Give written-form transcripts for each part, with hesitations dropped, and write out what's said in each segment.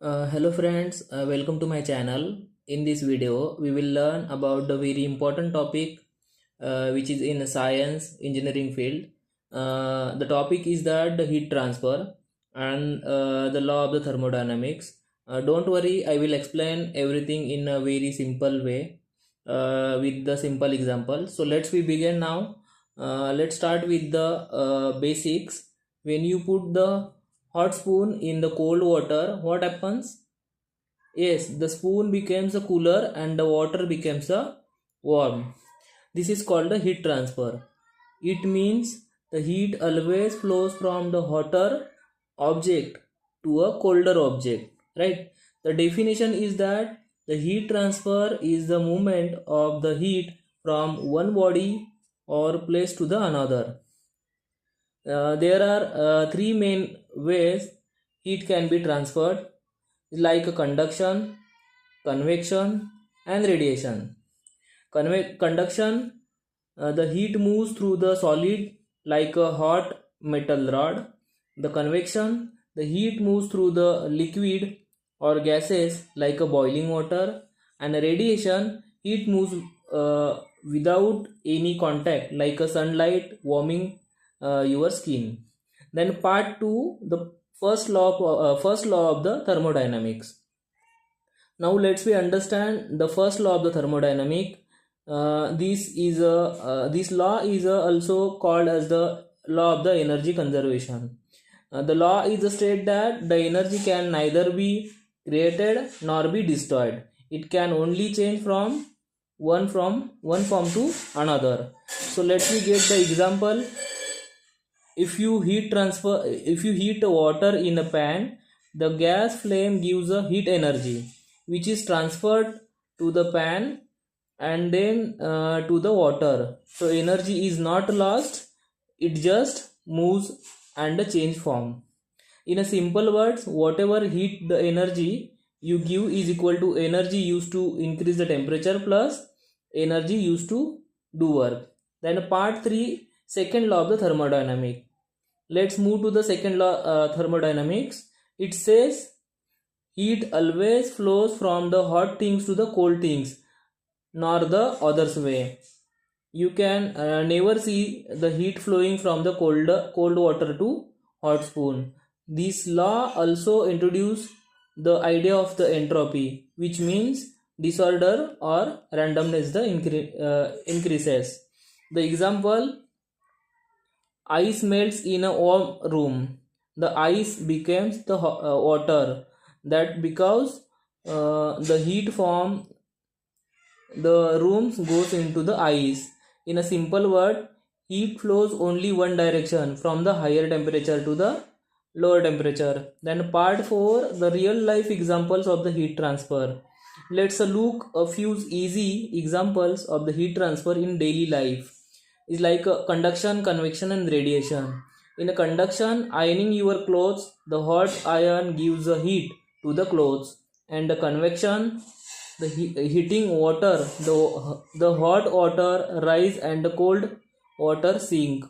Hello friends, welcome to my channel. In this video, we will learn about the very important topic which is in science engineering field. The topic is that the heat transfer and the law of the thermodynamics. Don't worry, I will explain everything in a very simple way with the simple example. So let's we begin now. Let's start with the basics. When you put the hot spoon in the cold water, what happens? Yes, the spoon becomes a cooler and the water becomes a warm. This is called a heat transfer. It means the heat always flows from the hotter object to a colder object, right? The definition is that the heat transfer is the movement of the heat from one body or place to the another. There are three main ways heat can be transferred, like conduction, convection and radiation. Conduction, the heat moves through the solid like a hot metal rod. The convection, the heat moves through the liquid or gases like a boiling water. And radiation, heat moves without any contact like a sunlight warming your skin. Then part 2, the first law of the thermodynamics. Now let's we understand the first law of the thermodynamic. This law is also called as the law of the energy conservation. The law is the state that the energy can neither be created nor be destroyed. It can only change from one form to another. So let me get the example. If you heat water in a pan, the gas flame gives a heat energy which is transferred to the pan and then to the water. So energy is not lost, it just moves and change form. In a simple words, whatever heat the energy you give is equal to energy used to increase the temperature plus energy used to do work. Then part 3, second law of the thermodynamic. Let's move to the second law, thermodynamics. It says heat always flows from the hot things to the cold things, nor the other's way. You can never see the heat flowing from the cold water to hot spoon. This law also introduced the idea of the entropy, which means disorder or randomness the increases. The example, ice melts in a warm room. The ice becomes the water. That because the heat from the rooms goes into the ice. In a simple word, heat flows only one direction from the higher temperature to the lower temperature. Then part 4, the real life examples of the heat transfer. Let's look a few easy examples of the heat transfer in daily life. Is like conduction, convection and radiation. In a conduction, ironing your clothes, the hot iron gives a heat to the clothes, and the convection, the heating water, the hot water rise and the cold water sink.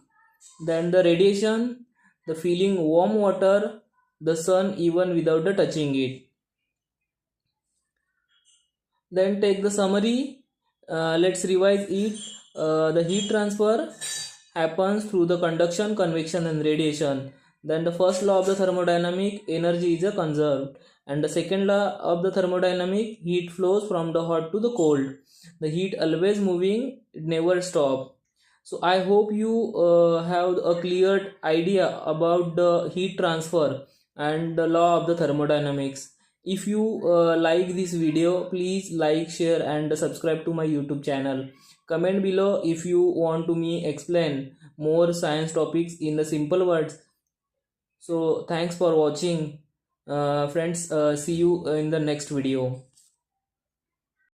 Then the radiation, the feeling warm water, the sun even without the touching it. Then take the summary. Let's revise it. The heat transfer happens through the conduction, convection and radiation. Then the first law of the thermodynamic, energy is conserved. And the second law of the thermodynamic, heat flows from the hot to the cold. The heat always moving, it never stop. So I hope you have a clear idea about the heat transfer and the law of the thermodynamics. If you like this video, please like, share and subscribe to my YouTube channel. Comment below if you want to me explain more science topics in the simple words. So thanks for watching. Friends, see you in the next video.